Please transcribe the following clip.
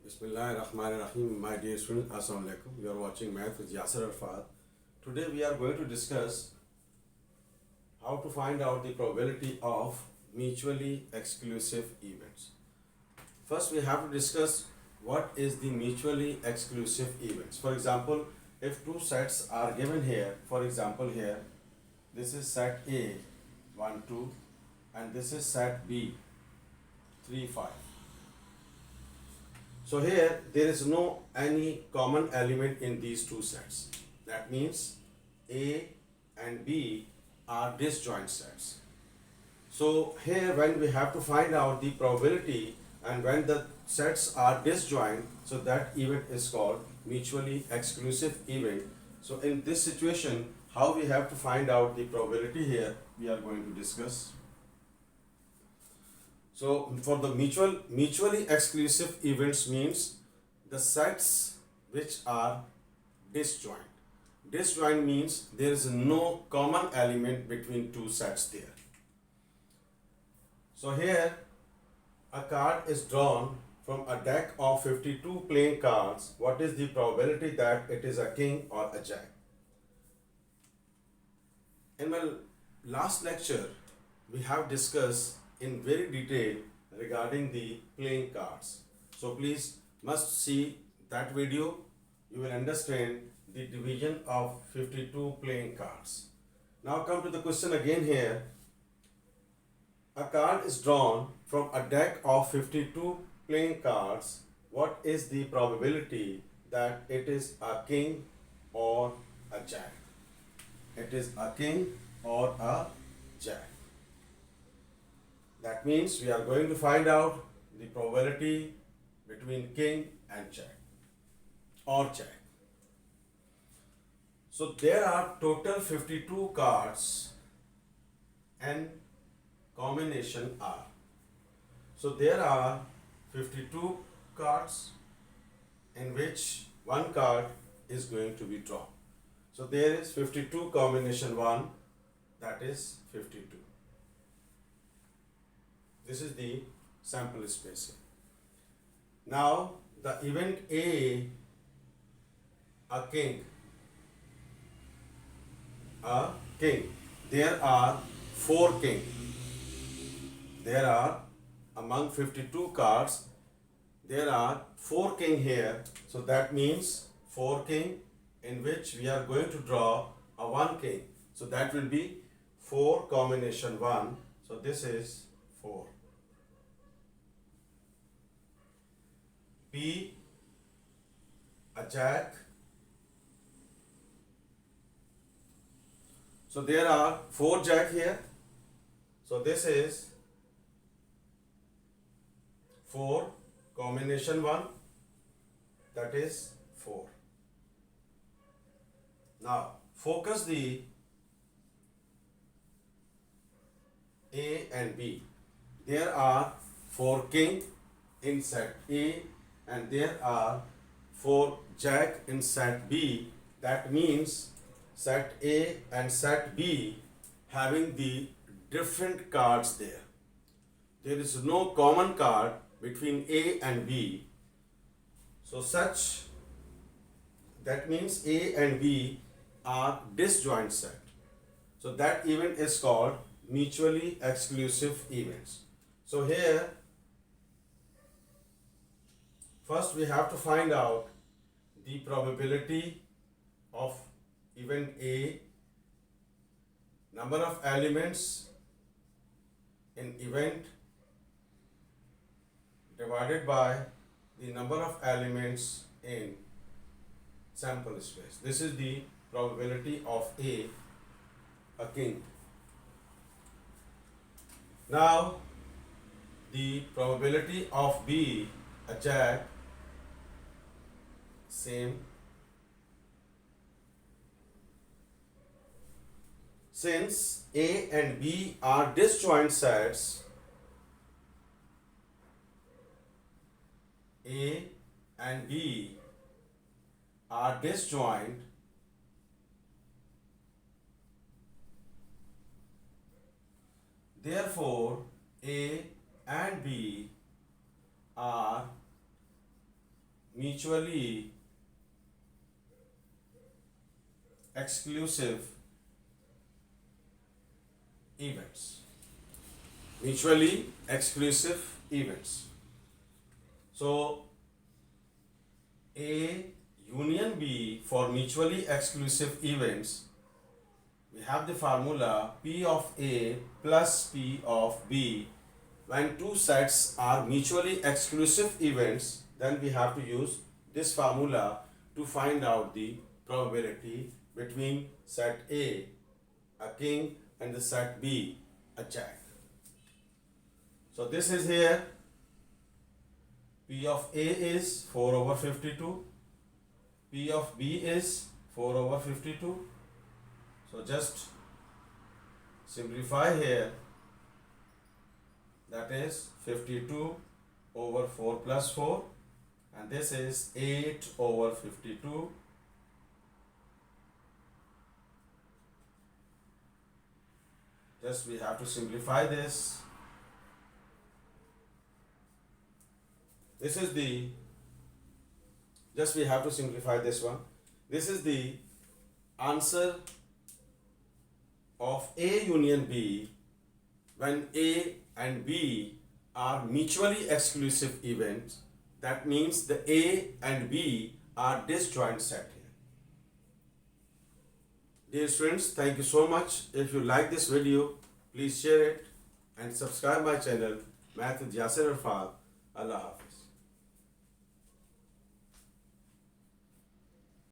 Bismillahirrahmanirrahim. My dear students, Assalamu alaikum. You are watching Math with Yasir Arafat. Today we are going to discuss how to find out the probability of mutually exclusive events. First, we have to discuss what is the mutually exclusive events. For example, if two sets are given here, for example here, this is set A, 1, 2, and this is set B, 3, 5. So here there is no any common element in these two sets. That means A and B are disjoint sets. So here when we have to find out the probability and when the sets are disjoint, so that event is called mutually exclusive event. So in this situation, how we have to find out the probability here, we are going to discuss. So for the mutually exclusive events means the sets which are disjoint. Disjoint means there is no common element between two sets there. So here a card is drawn from a deck of 52 playing cards. What is the probability that it is a king or a jack? In my last lecture, we have discussed in very detail regarding the playing cards. So please must see that video. You will understand the division of 52 playing cards. Now come to the question again here. A card is drawn from a deck of 52 playing cards. What is the probability that it is a king or a jack? It is a king or a jack. That means we are going to find out the probability between king and jack or jack. So there are total 52 cards and combination R. So there are 52 cards in which one card is going to be drawn. So there is 52 combination 1, that is 52. This is the sample spacing. Now the event A, a king. There are 4 kings. There are among 52 cards, there are 4 kings here. So that means 4 kings in which we are going to draw a 1 king. So that will be 4 combination 1. So this is 4. B, a jack. So there are 4 jack here. So this is 4 combination 1, that is 4. Now focus the A and B. There are 4 king in set A and there are 4 jack in set B. That means set A and set B having the different cards there. There is no common card between A and B. So that means A and B are disjoint set. So that event is called mutually exclusive events. So here first we have to find out the probability of event A, number of elements in event divided by the number of elements in sample space. This is the probability of A, king. Now the probability of B, a jack, same. Since A and B are disjoint sets, A and B are disjoint, therefore A and B are mutually exclusive events. Mutually exclusive events. So A union B for mutually exclusive events, we have the formula P of A plus P of B. When two sets are mutually exclusive events, then we have to use this formula to find out the probability between set A, a king, and the set B, a jack. So this is here, P of A is 4 over 52, P of B is 4 over 52. So just simplify here, that is 52 over 4 plus 4, and this is 8 over 52. Just we have to simplify this. This is the, just we have to simplify this one. This is the answer of A union B when A and B are mutually exclusive events. That means the A and B are disjoint set here. Dear students, thank you so much. If you like this video, please share it and subscribe my channel, Math with Yasir Arafat. Allah Hafiz.